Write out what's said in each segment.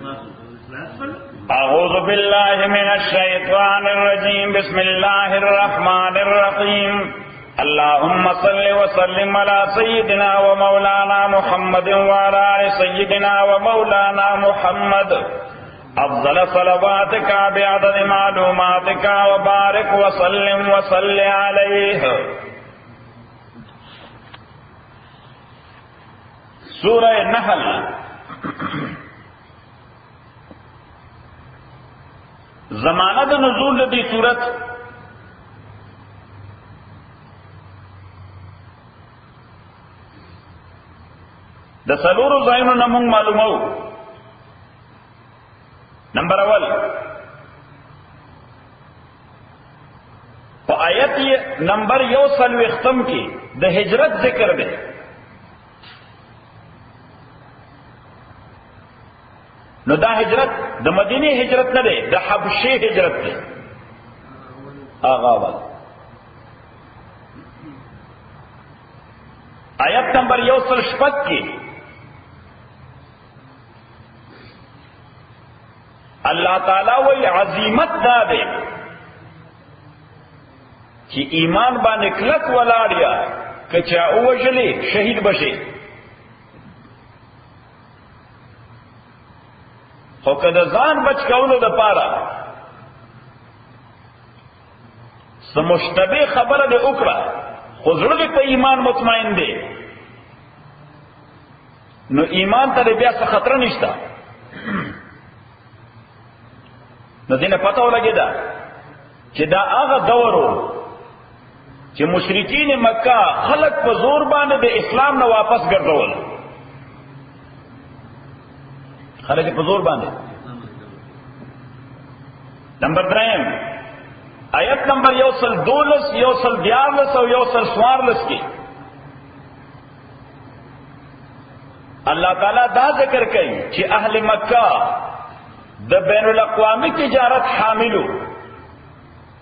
أعوذ بالله من الشيطان الرجيم بسم الله الرحمن الرحيم اللهم صل وسلم على سيدنا ومولانا محمد وعلى آل سيدنا ومولانا محمد أفضل صلواتك بعدد معلوماتك وبارك وسلم وصل عليه. سورہ نحل زمانہ د نزول دی صورت د سلور زاینو نمون معلومو. نمبر اول په آیت نمبر 1 کی د ہجرت ذکر دے. نو دا ہجرت د مدینی ہجرت نہ دے، دا حبشی ہجرت دے. آغا والا آیت نمبر 1 کی اللہ تعالی وی عظیمت دا دے کہ ایمان با نکلت ولاڑیا کچا اوجلی شہید بشے. خو که د ځان بچ کولو د پاره څه مشتبه خبره دې وکړه خو زړه دې په ایمان مطمئن دی نو ایمان ته بیا څه خطر نشته. نو دې نه پته ولګېده چې دا هغه دور و چې مشرکین مکه خلق په زور باندې د اسلام نه واپس ګرځول. خلق په زور باندې. نمبر 3 آیت نمبر 112 114 او 114 کی اللہ تعالی دا ذکر کئی کہ اہل مکہ د بین الاقوامی تجارت حاملو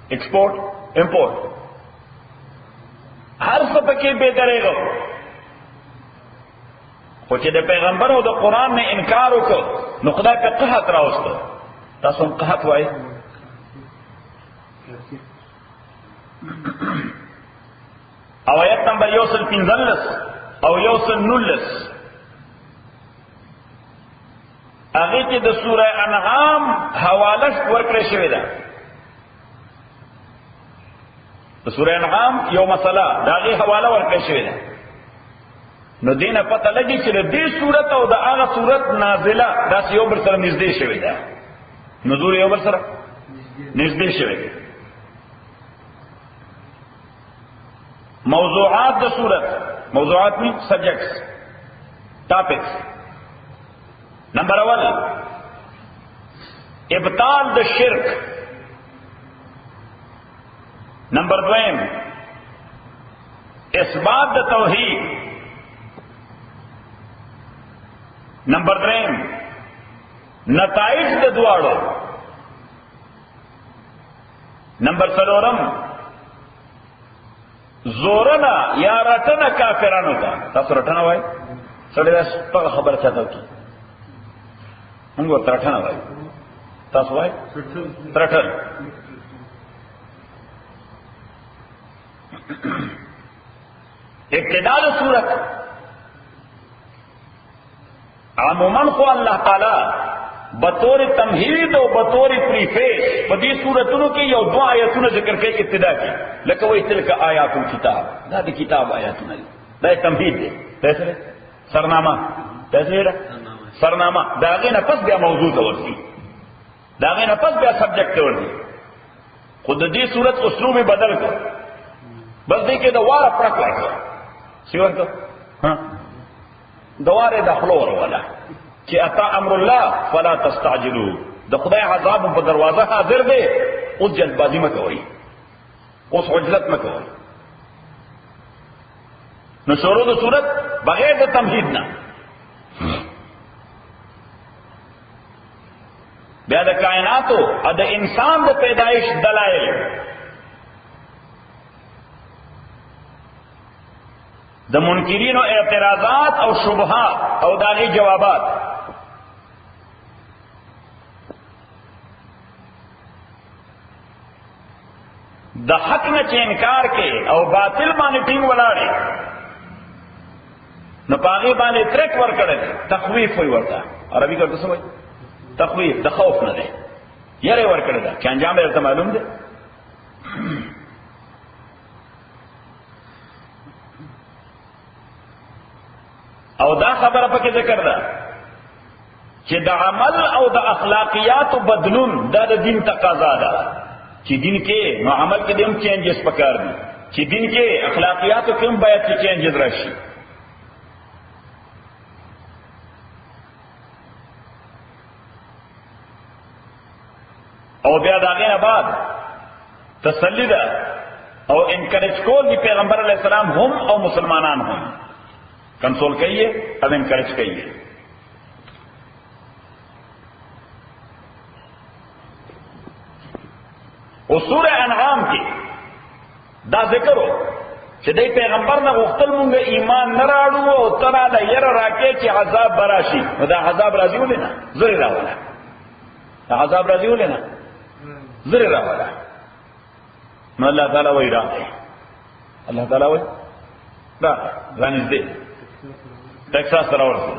ایکسپورٹ امپورٹ ہر سپکی بے درے گو خوچے دے پیغمبر ہو دا قرآن نے انکار ہو کو نقدہ کا قحط رہا اس کو تاسم قحط ہوئے او آیت نمبر 115 او 119 اگے کی دا سورہ انعام حوالش ورکڑے شوی دا. دا سورہ انعام یو مسئلہ دا اگے حوالہ ورکڑے شوی دا. نو دین پتہ لگی چې دې صورت او د هغه صورت نازله داس یو بر سره نږدې شوی دا. نزول یو بر سره نږدې شوی. موضوعات د صورت موضوعات می سبجیکٹس ٹاپکس. نمبر 1 ابطال د شرک. نمبر 2 اثبات د توحید. نمبر 3 نتائج د دواړو. نمبر 4 زورنا یا رټنه کافرانو ته. تاسو رټنه وای سړی دا په خبره چاته کی موږ رټنه وای تاسو وای رټل. ابتداء صورت عموماً خو اللہ تعالی بطور تمہید و بطور پریفیس بدی صورتوں کی یو 2 آیتوں ذکر کے ابتدا کی لکه وی تلک آیات الکتاب دا دی کتاب آیاتونه دا تمہید دی کیسے سرنامہ کیسے سرنامہ داغه نه پس بیا موضوع ته ورسی داغه نه پس بیا سبجیکٹ ته ورسی. خود دې صورت اسلوب بدل کړ بس دې کې دواره پړک ورکړ سی ورته ها دواره داخلو ولا چې اتا امر الله فلا تستعجلوا د خدای عذاب په دروازه حاضر دی اوس جلدبازی مکوئ اوس عجلت مکوئ. نو شروع د صورت بغیر د تمهید نه بیا د کائناتو او د انسان د پیدایش دلایل د منکرین او اعتراضات او شبهات او داغي جوابات د حق نه چې انکار کې او باطل باندې ټینګ ولاړې نو پاغي باندې ترک ور کړل تخویف وي ورته عربي کې څه وایي تخویف د خوف نه ده یره ور کړل چې انجام یې ته معلوم ده او دا خبره پکې ذکر ده چې د عمل او د اخلاقیات بدلون دا د دین تقاضا ده چې دین کې نو عمل کې دیم چینجز پکار دي چې دین کې اخلاقیات کې هم باید چې چینجز راشي او بیا دا غینه بعد تسلی ده او انکریج کول دی پیغمبر علیہ السلام هم او مسلمانان هم کنسول کئیے اب انکریج کئیے او سورہ انعام کی دا ذکر ہو چې دی پیغمبر نه غوښتل مونږ ایمان نه راړو او ترا له ير راکې چې عذاب براشي نو دا عذاب راځي ولې نه زری راولا دا عذاب راځي ولې نه زری راولا نو الله تعالی وایي راځي الله تعالی وایي دا ځانځ دې ټیکساس راورسه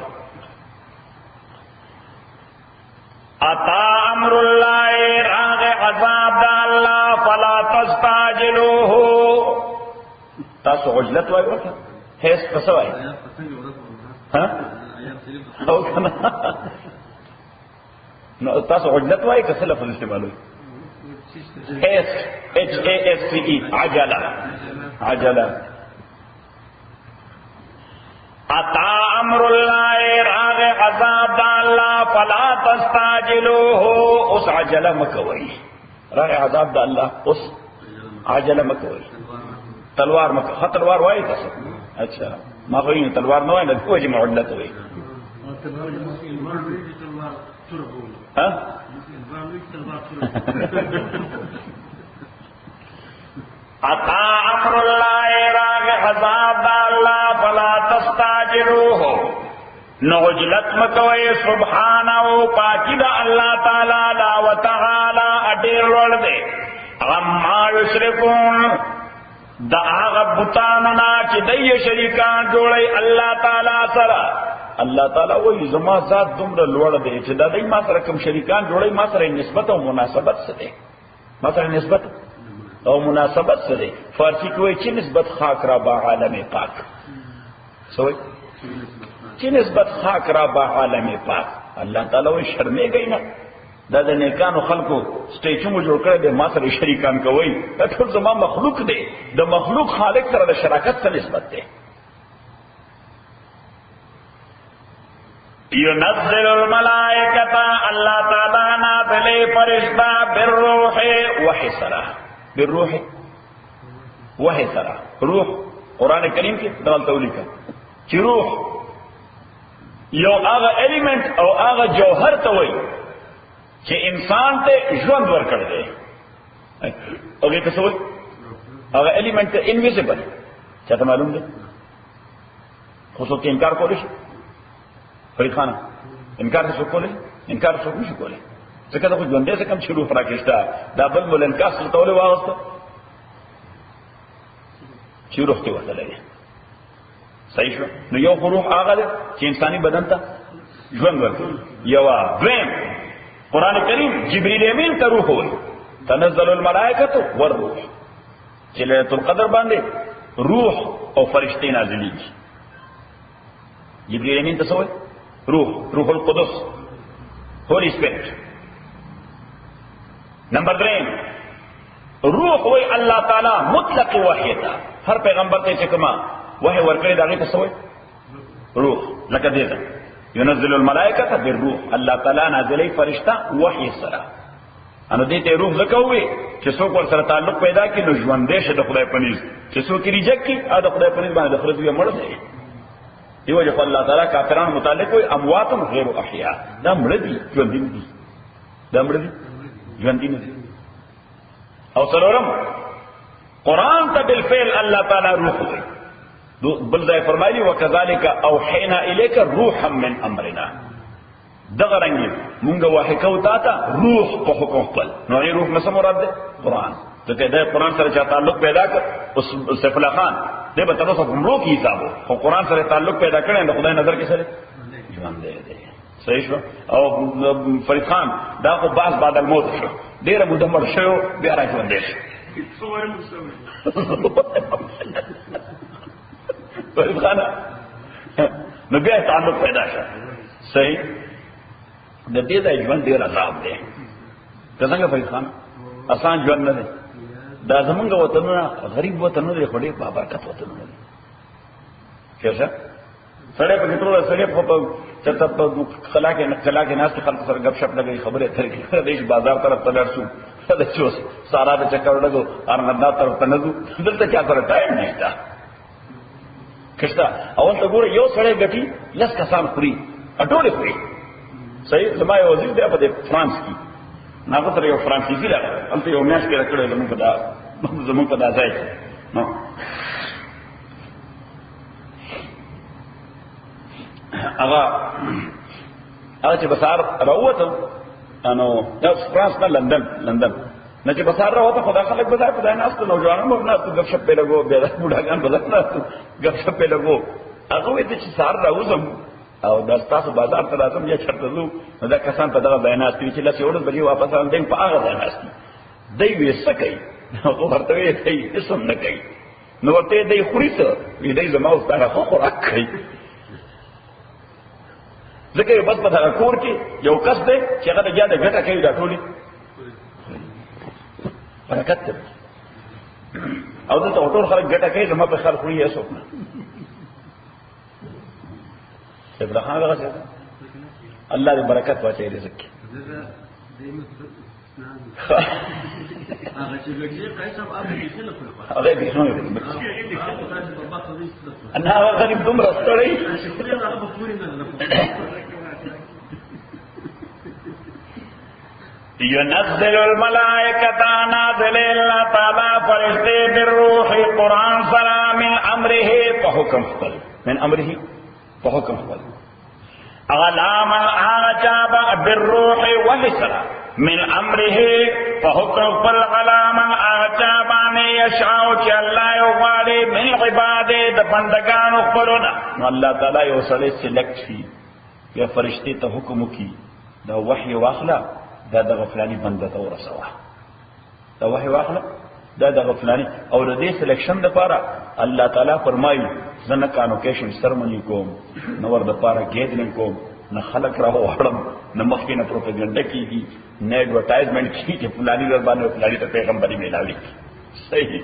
اتا امر الله راغ عذاب الله فلا تستعجلوه تاسو عجلت وای ورته هیڅ څه وای ها او کنه نو تاسو عجلت وای که لفظ استعمالوي هیڅ H A S C E عجله عجله اتا امر الله راغ عذاب الله فلا تستعجلوه اس عجله مکوي راغ عذاب الله اس عجله مکوي تلوار مکو ها تلوار وای تاسو اچھا ما غوښنه تلوار نه وای نه کوجه معلت وای ها اتا امر الله راغ عذاب الله فلا تستعجلوه نوجلت مکوي سبحانه پاکی دا الله تعالی لا وتعالى اډیر ور دے اما یشرکون دا هغه بوتانو نه چې دای شریکان جوړي الله تعالی سره الله تعالی وایي زما ذات دومره لوړ دی چې دا دای ما سره کوم شریکان جوړي ما سره نسبت او مناسبت څه دی ما سره نسبت او مناسبت څه دی فارسی کې وایي چې نسبت خاک را با عالم پاک سوې چې نسبت خاک را با عالم پاک الله تعالی وایي شرمېږئ نه دا د نیکانو خلکو سټیچو مو جوړ کړی دی ما سره شریکان کوي دا ټول زما مخلوق دی د مخلوق خالق سره د شراکت څه نسبت دی ينزل الملائکة اللہ تعالی نازلے فرشتہ بالروح وحی سرا بالروح وحی سرا روح قرآن کریم کی دول تولی کا چی روح یو آغا ایلیمنٹ او آغا جوہر توئی چې انسان ته ژوند ورکړ دی هغه څه وایي هغه الیمنت انویزیبل چاته معلوم دی خو څوک انکار کولی شي فریقانه انکار څه کولی انکار څوک نشي کولی ځکه دا خو ژوند دی څه کم شروع راکېستا دا بل مولنکاس ته ولې واغسته چې روح ته ورته لري صحیح شو نو یو روح هغه چې انساني بدن ته ژوند ورکړي یو دویم قرآن کریم جبریل امین ته روح وایي تنزل الملائکۃ والروح چې ليلۃ القدر باندې روح او فرشتي نازلېږي جبریل امین ته څه وایي روح القدس هولي سپیرټ نمبر 3 روح وایي الله تعالی مطلق وحی ته هر پیغمبر ته چې کومه وحی ورکړي دا غي ته څه وایي روح لکه دې ته ينزل الملائکة بالروح الله تعالی نازلې فرشتہ وحی سره انو دې ته روح زکوي چې څوک ور سره تعلق پیدا کړي نو ژوند دې شه د خدای پنيز چې څوک ریجکټ کړي ا د خدای پنيز باندې د خدای یې مړ دی دیو چې الله تعالی کافرانو متعلق وي اموات غیر احیاء دا مړ دي ژوند دي دا مړ دي ژوند دي او سرورم قرآن ته بالفعل الله تعالی روح وي بل ځای فرمایلی وکذالک اوحینا الیک روحا من امرنا دغه رنګ مونږه وحی کو تا ته روح په حکم خپل نو روح څه مراد ده قرآن ته دا قرآن سره چا تعلق پیدا کړ اوس سیف الله خان دې به تاسو ګمرو کی حسابو خو قرآن سره تعلق پیدا کړي نو خدای نظر کې سره ژوند دی صحیح شو او فرید خان دا خو باز بعد الموت شو ډیره موده مړ شو بیا راځوندې شو فرید خان نو بیا تعلق پیدا شو صحیح د دې د ژوند ډیر عذاب دی څنګه فرید خان آسان ژوند نه دی دا زمونږ وطنونه غریب وطنونه دی خو ډېر بابرکت وطنونه دي څه سړی په ټول سړی په چرته په کلا کې ناست خلک سره غب شپ لګي خبره اترې دیش بازار طرف ته لرسو دا چوس سارا د چکر لګو ارندا طرف ته نزو دلته چا سره ټایم نشته کښتا اول ته ګوره یو سړی غټي لس کسان خوري اټوله خوري صحیح زما یو وزیر دی په فرانس کې ناغه سره یو فرانسیزي راغی انته یو میاش کې راکړل زموږ په داسای نو هغه چې بسار راوته انو دا فرانس نه لندن نه چې بسار راوته خدا خلک بازار په ناس ته نوجوانان مو نه غب شپ په لګو به بوډاګان بازار نه غب شپ په لګو هغه وې چې سار راوزم او دا تاسو بازار ته راځم یا چرته زو دا کسان په دغه بیانات کې چې لاسه وړل بلی واپس راځم په هغه بیانات دی وې سکه نو ورته وې دی اسم نه کوي نو ورته دی خوري څه وې دی زما اوس دا خو خوراک کوي ځکه یو بس په هغه کور کې یو کس دی چې هغه د جاده ګټه کوي دا ټولي برکت دی او دلته ټول خلک ګټه کوي زما په خیر خوري یې څوک نه ابراهیم هغه څه الله دې برکت واچي رزق کې هغه چې ګټي قیصم ابو دې له خپل هغه دې نو انا هغه غریب دومره ستړی ينزل الملائكة نازل الله تعالى فرشتے بالروح قرآن سرا من امره فحكم خپل من امره فحكم خپل اغلام العجاب بالروح والسرا من امره فحكم خپل غلام العجاب ان يشاء چې الله یغالي من عباده د بندگانو خپلونه نو الله تعالی یو سړی سلیکټ شي یا فرشتي ته حکم کوي دا وحي واخلا دا د غفلانی بنده ته ورسوه دا وحي واخلا دا د غفلانی او د دې سلیکشن لپاره الله تعالی فرمایي زنه کانوکیشن سرمنی کوم نو ور د پاره ګیدرینګ کوم نه خلق را وړم نه مخکې نه پروپاګاندا کیږي نه ایڈورټایزمنٹ کیږي چې فلانی در باندې فلانی ته پیغمبري ملاوي صحیح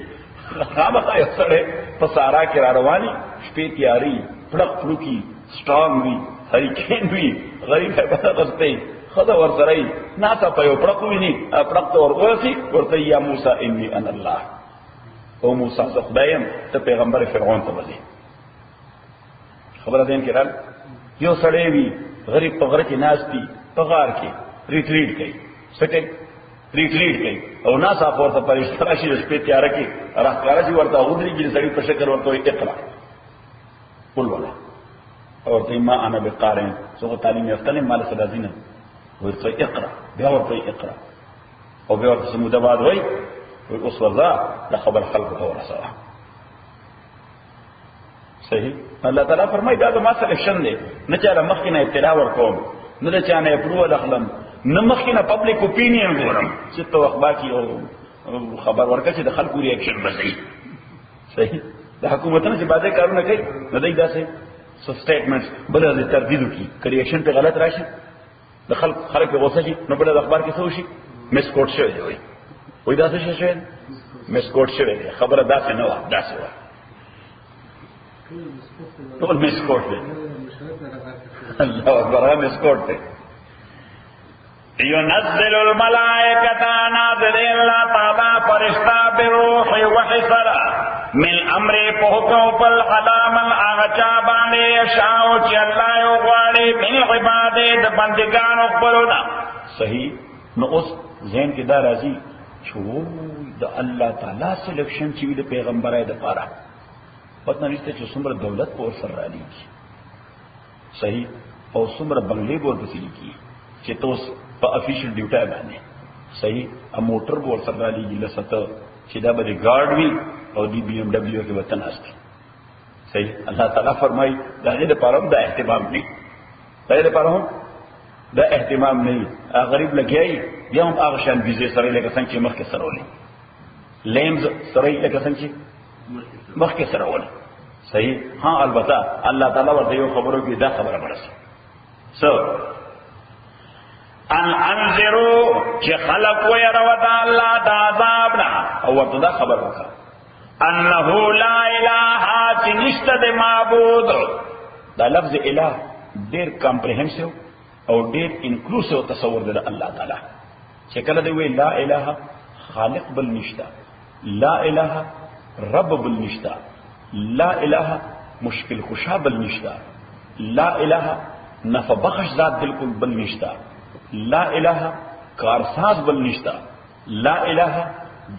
خامخا یو سړی په سارا کې را رواني شپې تیاری پړق پړوکی سټرانګ وي هریکین وي غریب په غسته خدا ورسره ناسا په یو پړق ویني پړق ته ورغوسي ورته یا موسی انی ان الله او موسی زه خدایم ته پیغمبر فرعون ته ولي خبره دین کې رال یو سړی وي غریب په غره کې ناشتي په غار کې ریټریټ کوي سکه ریټریټ کوي او ناسا پورته پرېشته راشي شپې تیار کې راکاره چې ورته غوډري کې سړی په شکل ورته اقرا قل ولا ورته ما انا بقارئ سو تعلیم یافتنه مال سلازینه ورته اقرا بیا ورته اقرا او بیا ورته سموده بعد وای اوس ورځه د خبر خلق ته ورسره صحیح الله تعالی فرمایي دا ما سلیکشن دی نه چا مخکې نه ابتدا ورکوم نه چا نه اپروول اخلم نه مخکې نه پبلک اپینین ګورم چې تو اخبار کی او خبر ورکړي چې د خلکو ریاکشن بسې صحیح د حکومتونو چې بعضی کارونه کوي نه دی داسې سټیټمنټس بل د تردید کی ریاکشن په غلط راشي د خلک په غوسه شي نو بل د اخبار کې څه وشي مس کوټ شوی دی وای دا څه شي مس کوټ شوی دی خبره داسې نه و داسې و ټول مس کوټ دی الله اکبر مس کوټ دی ينزل الملائكة نازل الله تعالى فرشتہ بروح وحسرا من امر پہکو پل علام الاغچابانی یشاو چی اللہ یغواری من عبادت بندگان اقبلونا صحیح نو اس ذہن کی دا رازی چھو دا اللہ تعالی سلیکشن چیوی دا پیغمبر ہے دا پارا پتنا نشتے چھو سمر دولت پور سر رالی کی صحیح او سمر بنگلے بور بسیلی کی چی تو اس پا افیشل ڈیوٹا بانے صحیح ا موټر ور سره لګي لسته چې دا به ګارد وي او دی بي ام دبليو کې وطن است صحیح الله تعالی فرمایي دا دې لپاره د اهتمام نه دا دې لپاره دا اهتمام نه غریب لګیای یا هم هغه شان بيزي سره لکه څنګه چې مخکې سره ولې لیمز سره لکه څنګه چې مخکې سره ولې صحیح ها البته الله تعالی ورته یو خبرو کې دا خبره برسه سو ان انذروا چې خلق ويروا د الله د عذاب نه او ورته دا خبر وکړه انه لا اله چې نشته د معبود دا لفظ اله ډیر کمپریهنسیو او ډیر انکلوسیو تصور دی د الله تعالی چې کله دی وی لا اله خالق بل نشته لا اله رب بل نشته لا اله مشکل کشا بل نشته لا اله نفع بخش ذات بالکل بل نشته لا اله کارساز بل نشته لا اله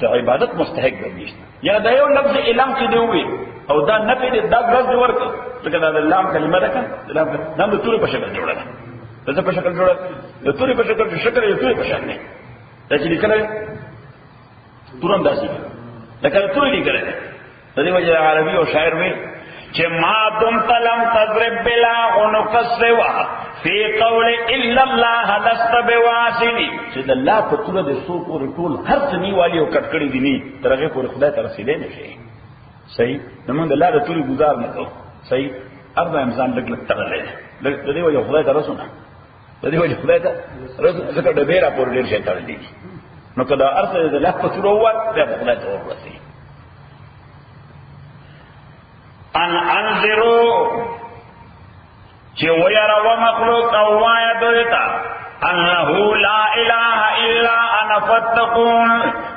د عبادت مستحق بل نشته یا دا یو لفظ اعلان چې دی وی او دا نفي دی دا غرض ورکړه څنګه دا لام کلمه ده دا د تورې په شکل جوړه ده دا په شکل جوړه د تورې په شکل یو تورې په شکل نه دا چې لیکل تورم داسي لکه تورې لیکل ده د دې وجه عربي او شاعر وی چې ما دم تلم تضرب بلا عنق السوا فی قول الا الله لست بواسنی چې د الله په توګه د سو پورې ټول هر څه نیوالي او کټکړې دي نه ترغه پورې خدای ته رسیدې نشي صحیح نو د الله د توري گزار نه کوو صحیح اربع امزان لګ لګ تغلې د دې وجه خدای ته رسونه د دې وجه خدای ته رسونه ځکه د بیره پورې ډیر شي تړلې نو کدا ارث د الله په توګه وای د خدای ته ورسي ان انذروا چې ويرا ومخلوق او وای دویتا انه لا اله الا انا فاتقون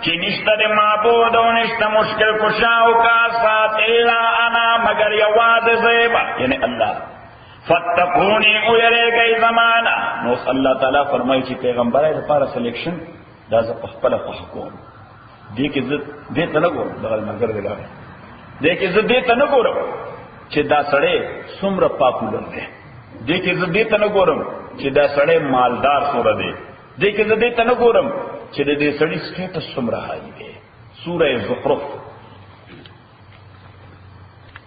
چې نشته د معبود او نشته مشکل کشا او کاسات الا انا مگر یواز زیبا یعنی الله فاتقونی او یریږي زمانہ نو الله تعالی فرمایي چې پیغمبرای لپاره سلیکشن دا ز خپل حکم دي کې زه دې ته نه ګورم دا مگر دی لاره دې کې زه دې ته نه ګورم چې دا سړی څومره پاپولر دی دې کې زه دې ته نه ګورم چې دا سړی مالدار سوره دی دې کې زه دې ته نه ګورم چې دې سړی سټیټس څومره هاي دی سوره زخرف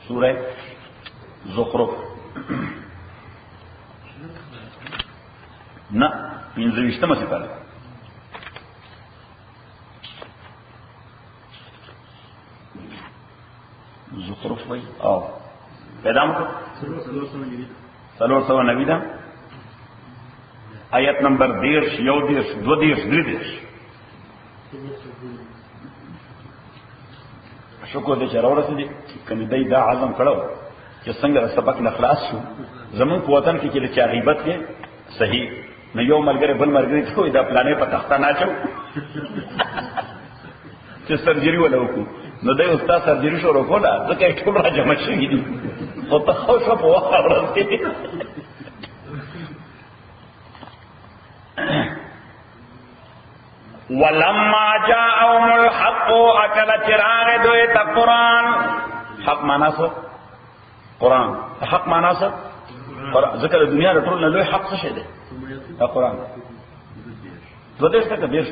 سوره زخرف نه پنځه سپاره زخرف وای او پیدا مکو سلور سوا نبی دا آیت نمبر 10 یو 10 دو 10 3 شکر دې چرور سدي کني دای دا عزم کړو چې څنګه سبق نه خلاص شو زمون په وطن کې چې چا غیبت کې صحیح نو یو ملګری بل ملګری ته دا پلانې په تخته ناچو چې سرجری ولا وکړو نو دای استاد سرجری شروع کوله ځکه ټول را جمع شوي دي او ته خو څه په وخت راځي ولما جاءهم الحق اكل چراغ دوی ته قران حق معنا څه قران حق معنا څه ذکر دنیا د ټول نه لوی حق څه دی قران دوی څه کوي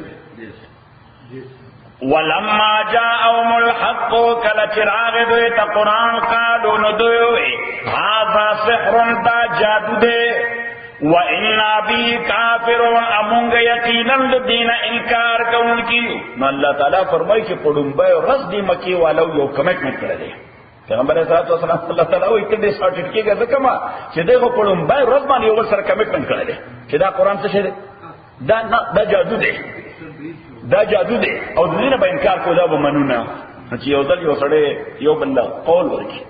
ولما جاءهم الحق كلا چراغ دوی ته قران قالو نو دوی هذا سحر دا جادو دی وَإِنَّا بِهِ كَافِرُونَ امونږ یقینا د دین انکار کوونکی نو الله تعالی فرمایي چې پړمبه ورځ دی مکی والو یو کمټمنټ کړی پیغمبر صلی الله علیه وسلم الله تعالی وایي کله سارټ کېږي ځکه ما چې دغه پړمبه ورځ باندې یو سره کمټمنټ کړی چې دا قران څه شي دا جادو دی دا جادو دی او د دې نه انکار کولا به منونه چې یو ځل یو سړی یو بل قول ورکړي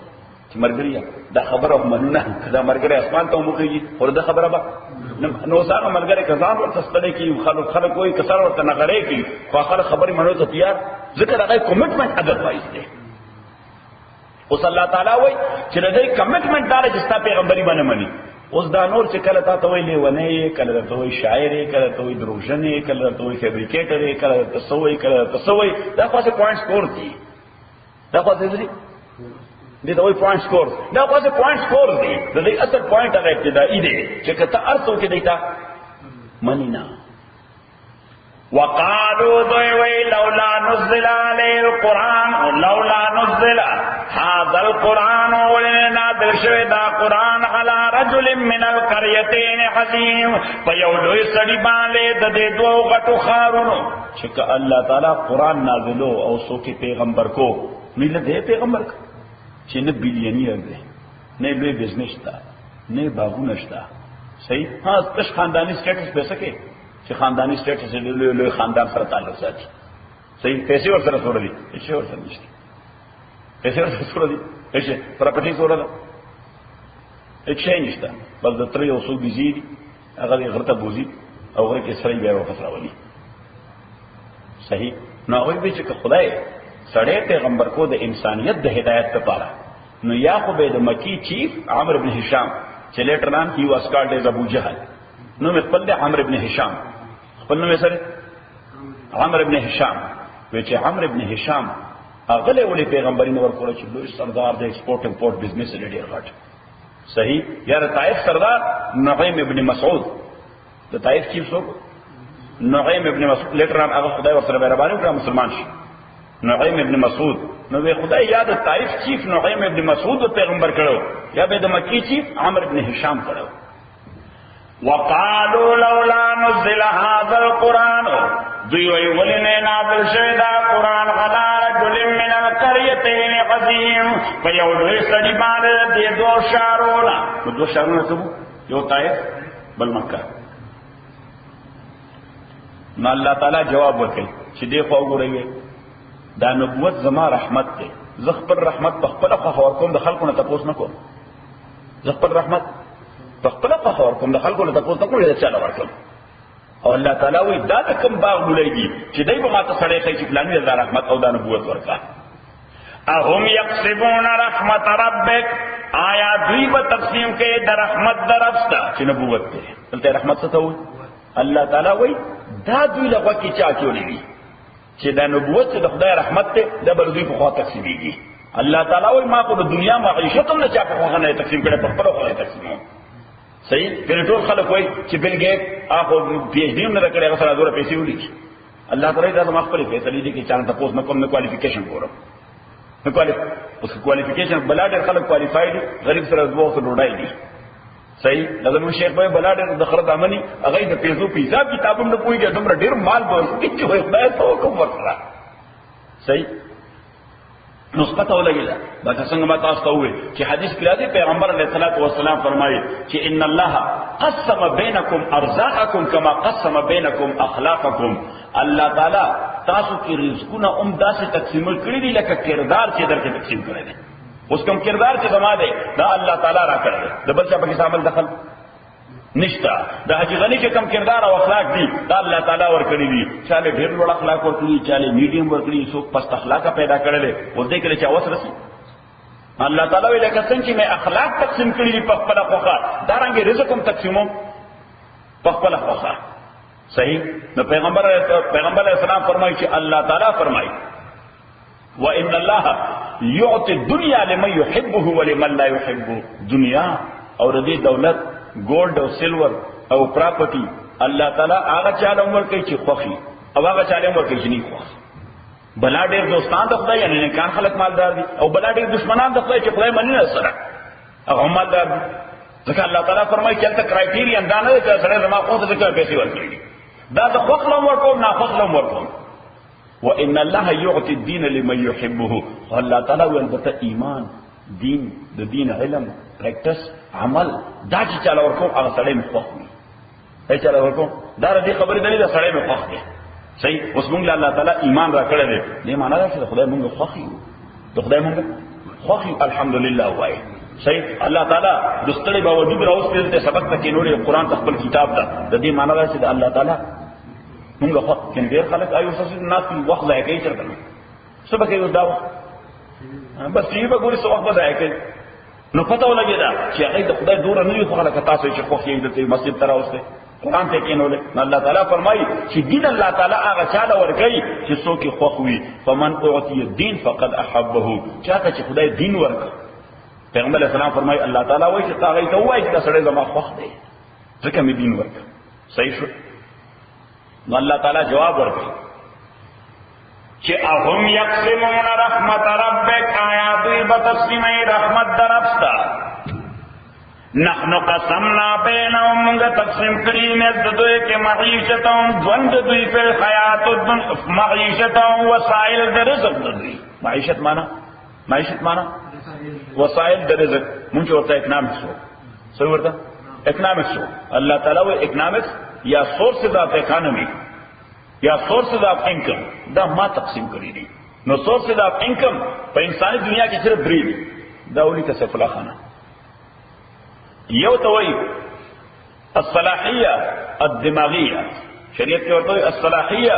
چې مرګریا دا خبره منونه دا مرګري اسمان ته موږي اور دا خبره به نو سره مرګري کزان ورته ستړي کی خلک کوئی کسر ورته نغړې کی خو خبري منو ته تیار ذکر هغه کمټمنټ ادروایز دی اوس الله تعالی وای چې دې کمټمنټ دار چې ستا پیغمبري باندې مني اوس دا نور چې کله تا ته ویلې ونه کله ته وی شاعر کله ته وی دروژنې کله ته وی فیبریکیټر کله ته سوې کله ته سوې دا خاصه پوینټ سکور دي دا خاصه دي دې ته وی point secure the خاصه point score دي د دې اصل پوینټ هغه ابتدائي دی چې کته ارثو کې دیتا منی نه وقالوا دوی لولا نزل علی القرآن لولا نزل هذا القرآن ولنا درشوی دا قرآن على رجل من القريتين عظيم فیولوی سڑی بالے ددے دو غٹو خارونو چکا اللہ تعالی قرآن نازلو او سوکی پیغمبر کو میلہ دے پیغمبر کو چی نه بیلینیر دے نه لوی بزنس تا نه باغونه شتا صحیح ہاں تش خاندانی سٹیٹس پہ سکے چې خاندانی سټیټس یې لوی خاندان سره تعلق ساتي صحیح پیسې ور سره سره دي هیڅ ور سره نشته پیسې ور سره سره دي هیڅ پراپرټي سره ده هیڅ نشته بس د تر یو څو بيزي هغه غرته بوزي او غره کې سړی بیا وخت راولي صحیح نو هغه به چې خدای سړی پیغمبر کو د انسانیت د هدایت لپاره نو یا خو به د مکی چیف عمرو بن هشام چې لیټر نام هی واز کالډ از ابو جهل نو مې خپل عمرو بن هشام خپل نو سره عمرو بن هشام و چې عمرو بن هشام هغه ولې پیغمبري نور کول چې لوی سردار د ایکسپورټ امپورټ بزنس لري غټ صحیح یاره طائف سردار نعیم ابن مسعود د طائف چیف څوک نعیم ابن مسعود لیټر هغه خدای ورسره مهرباني وکړه مسلمان شي نعیم ابن مسعود نو خدای یاد طائف چیف نعیم ابن مسعود پیغمبر کړو یا به د مکی چیف عمرو ابن هشام کړو وقالوا لولا نزل هذا القرآن دوی وی ولنه نازل شوی دا قرآن على رجل من القريتين عظيم فیولوی سڑی باندې دې دو شهرونه دو شهرونه څه یو طائف بل مکه نو الله تعالی جواب ورکړي چې دې خو وګورئ دا نبوت زما رحمت دی زه خپل رحمت په خپل خوا کوم د خلکو نه تاسو نه کوم زه خپل رحمت په خپل خوا کوم د خلکو نه تاسو نه کوم چې چا ورکړم او الله تعالی وی دا کوم باغ ولېږي چې دای په ماته سړی کوي چې پلانوي د رحمت او د نبوت ورکا اهم یقسمون رحمت ربک آیا دوی په تقسیم کې د رحمت درفستا چې نبوت دی دلته رحمت څه ته وي الله تعالی وی دا دوی لغه کې چا کېولې چې دا نبوت د خدای رحمت ته د بلدی په خوا تقسیمېږي الله تعالی وی ما په دنیا معیشت هم نه چا په خوا نه تقسیم کړي په خپل خوا تقسیم صحیح کله ټول خلک وای چې بل ګیټ هغه پی ایچ ډی هم نه کړی هغه سره دوره پیسې وړي الله تعالی دا ما خپل فیصله دي چې چانه تاسو نه کوم نه کوالیفیکیشن ګورم نه اوس کوالیفیکیشن بلاډر خلک کوالیفاید غریب سره دوه ډوډۍ دي صحیح لازم شیخ به بلاډر د خرد امني هغه د پیسو په حساب کتابونه نه کویږي دومره ډیر مال به چې وای خدای ته کوم ورکړه صحیح نو پته ولګیلا دا څنګه ما تاسو ته وې چې حدیث کې راځي پیغمبر علیه الصلاۃ والسلام فرمایي چې ان الله قسم بینکم ارزاقکم کما قسم بینکم اخلاقکم الله تعالی تاسو کې رزقونه داسې تقسیم کړی دي لکه کردار چې درته تقسیم کړی دی اوس کوم کردار چې زما دی دا الله تعالی را کړی د بل څه په عمل دخل نشتا د حاجی غنی چې کم کردار او اخلاق دي دا الله تعالی ورکړي دي چاله ډېر لوړ اخلاق ورکړي چاله میډیم ورکړي څوک پست اخلاق پیدا کړل او دې کله چې اوس رسي الله تعالی ویل کسان چې مې اخلاق تقسیم کړی په خپل خوخه دا رنګ رزق هم تقسیموم په خپل خوخه صحیح نو پیغمبر اسلام فرمایي چې الله تعالی فرمایي وان الله يعطي الدنيا لمن يحبه ولمن لا يحبه دنیا اور دې دولت گولڈ او سلور او پراپرٹی اللہ تعالی هغه چاله عمر کوي چې خوخي او هغه چاله عمر کوي چې نه خوخي بلا ډېر دوستان د خدای یعنی کان خلک مالدار دي او بلا ډېر دشمنان د خدای چې خدای منی نه سره هغه مالدار دي ځکه الله تعالی فرمایي چې تل کرایټیریا دا نه چې سره زما خو ته ځکه پیسې ورکړي دا د خوخ لم ورکو نه خوخ لم ورکو وان الله يعطي الدين لمن يحبه الله تعالی ولته ایمان دین د دین علم پریکټس عمل دا چې چاله ورکو هغه سړی مخوخ وي هي چاله ورکو دا دې خبرې دلی دا سړی مخوخ دی صحیح اوس موږ الله تعالی ایمان را کړی دی دې معنا دا چې خدای موږ خوخي د خدای موږ خوخي الحمدلله وای صحیح الله تعالی د ستړي باوجود راوستل ته سبق ته کې نورې قران ته خپل کتاب ته د دې معنا دا چې الله تعالی موږ خوخ کین ډیر خلک ایو څه ناس وخت ځای کوي چرته سبق یې دا بس یې به ګوري څه وخت ځای کوي نو پته ولګی دا چې هغه د خدای دور نه وي خو خلک تاسو چې خوښ یې د مسجد ته راوسته قرآن ته کېنول الله تعالی فرمایي چې دین الله تعالی هغه چاله ورګي چې څوک خوښ وي فمن اعطي الدين فقد احبه چاته چې خدای دین ورک پیغمبر اسلام فرمایي الله تعالی وایي چې هغه ته وایي چې سړی زما خوښ دی ځکه مې دین ورک صحیح شو نو الله تعالی جواب ورکړي چې اهم یقسمون رحمت ربک، آیا دوی به تقسیموي رحمت در ربستا. نحنو قسمنا بینهم، منگا تقسیم کری نزد دوی کے معیشتهم ژوند دوی فی الحیات معیشتهم وسائل در رزق دوی. معیشت مانا وسائل در رزق. منچ ورطا اکنامکس ہو، صحیح ورطا اکنامکس ہو. اللہ تعالیٰ وہ اکنامکس یا سورسز آف اکانومی یا سورسز آف انکم دا ما تقسیم کری دی. نو سورسز آف انکم پا انسانی دنیا کی صرف دری دی. دا اولی کا سیف اللہ خانہ یو توئی الصلاحیہ الدماغیہ، شریعت کے ورطوئی الصلاحیہ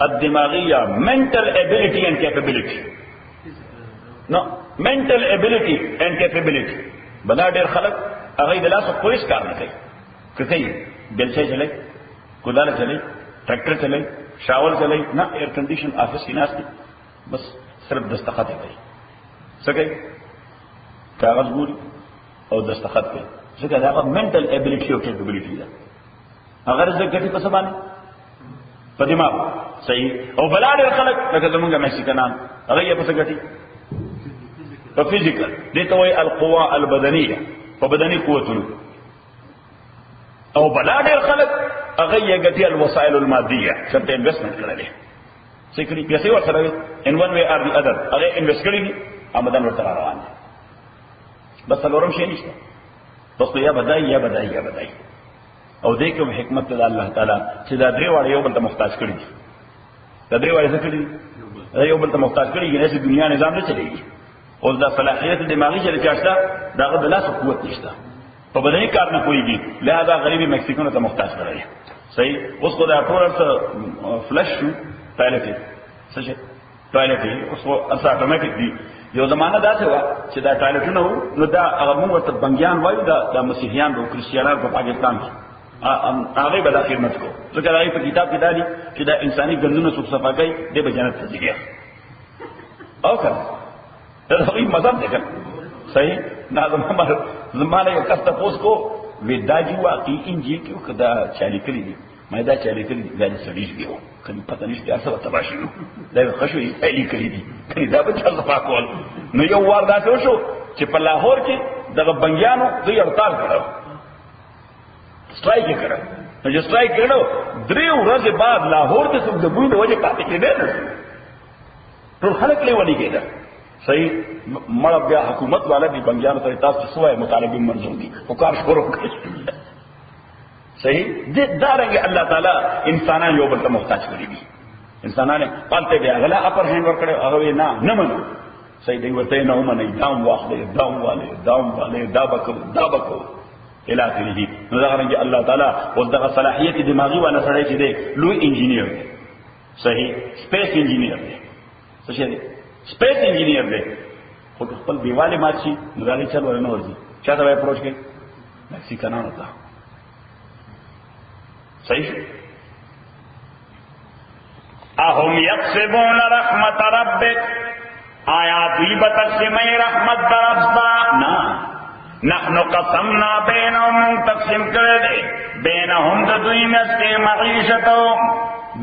الدماغیہ، mental ability and capability. Know mental ability and capability بنا دیر خلق اغیی دلا سو کوئی اس کار نہ کئی کسی بیلچے چلے، کدال چلے، ٹریکٹر چلے، شاول چلے، نہ ایئر کنڈیشن آفس کی ناس کی، بس صرف دستخط ہے گئی سکے کاغذ گوری اور دستخط پہ ذکر ہے مینٹل ایبلٹی اور کیپبلٹی ہے. اگر ذکر گٹی پس بانے پدماغ صحیح او بلا ډېر خلک لکه زمونږ میکسیکنان هغه یې پس گٹی په فزیکل دې ته وایي القوا البدنیه، په بدني قوتونو. او بلا ډېر خلک هغه یې گٹی الوسائل المادیه، شرط انویسټمنټ کړل څه کړي پیسې ورسره in one we are the other هغه انویسټ کړی دي آمدن ورته روان دي. بس څلورم شی نشته، بس یا بدای یا بدای یا بدای. او دې کوم حکمت د الله تعالی چې دا درې واړه یو بل ته محتاج کړی دي. دا درې واړه څه کړی دي؟ یو بل ته محتاج کړی دي، چې دنیا نظام نه چلےږي. او دا صلاحیت دماغي چې چاشته داغه د لاس قوت نشته، په بدني کار نه کويږي، لہذا غریبي میکسیکو ته محتاج کړی. صحیح. اوس کو دا ټول فلش شو ټایلټ څه شي ټایلټ اوس اصلا اتوماتیک دی. یو زمانہ داسې وه چې دا ټایلټونه وو، نو دا هغه موږ ورته بنګیان وایو، دا مسیحیان او کریسچیانان په پاکستان کې هغه به دا خدمت کو، ځکه هغه په کتاب کې دا دي چې دا انساني ګندونه څوک صفا کوي دی به جنت ته ځي. او کنه دا هغه مذهب دی کنه. صحیح. نه زمانه یو کس تپوس کو وی دا جی واقعي انجیل کې کدا چالي کړی دي، ما دا چالي کړی دي دا سړیش دی کني پته نشته اصله تباشي دا خشوي الی کړی دي کني دا به څه صفا کول. نو یو وار دا څه شو چې په لاهور کې دغه بنګیانو دوی هړتال کړو، سټرایک کړو. نو چې سټرایک کړو 3 ورځې بعد لاهور ته څوک د بوی د وجه پاتې کېدل، ټول خلک لیونی کېدل. صحیح. مړه بیا حکومت والا دی بنګیانو ته تاسو سوای مطالبه منظور دي او کار شروع کړي. صحیح. دا رنګ الله تعالی انسانان یو بل ته محتاج کړی دي. انسانان پالته بیا غلا اپر هند ور کړو، هغه نه منو. صحیح دی ورته نه ومني، دام واخلې دام والے دا بکو الى اخره. نو دا رنګ الله تعالی او دغه صلاحیت دماغي والا سره چې دی لوی انجینیر دی. صحیح. سپیس انجینیر دی. څه شي دی؟ سپیس انجینیر دی. خو خپل دیواله ماشي نو چل ورنه ورځي چاته وای اپروچ کې میکسیکنانو ته. صحیح. اهم یقسمون رحمت ربک، آیا دوی بتقسیمای رحمت در ربستا؟ نا. نحنو قسمنا بینهم، تقسیم کردے بینهم د دوی مستی معیشتو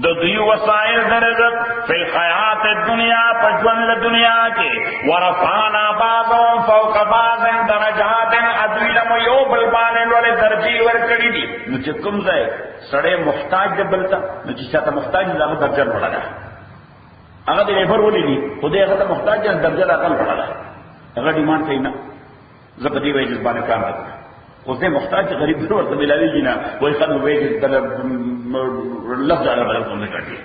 د دوی وسائل در رزق فی الحیات الدنیا پجون دنیا کے، ورفعنا بعضهم فوق بعض درجات، ادویلم یو بل باندې ولې درجی ورکړي دي. نو چې کوم ځای سړی محتاج دی بلته، نو چې چاته محتاج دی هغه درجه لوړه ده. هغه د ریفر ولې دي خدای هغه ته محتاج دی درجه راکړل لوړه ده. هغه ډیماند کوي نه زه په دې وایي چې باندې کار راځي. اوس دې محتاج غریب دی ورته ملالېږي نه وایي خلک وایي چې در لفظ علی بدل کوم نه کوي.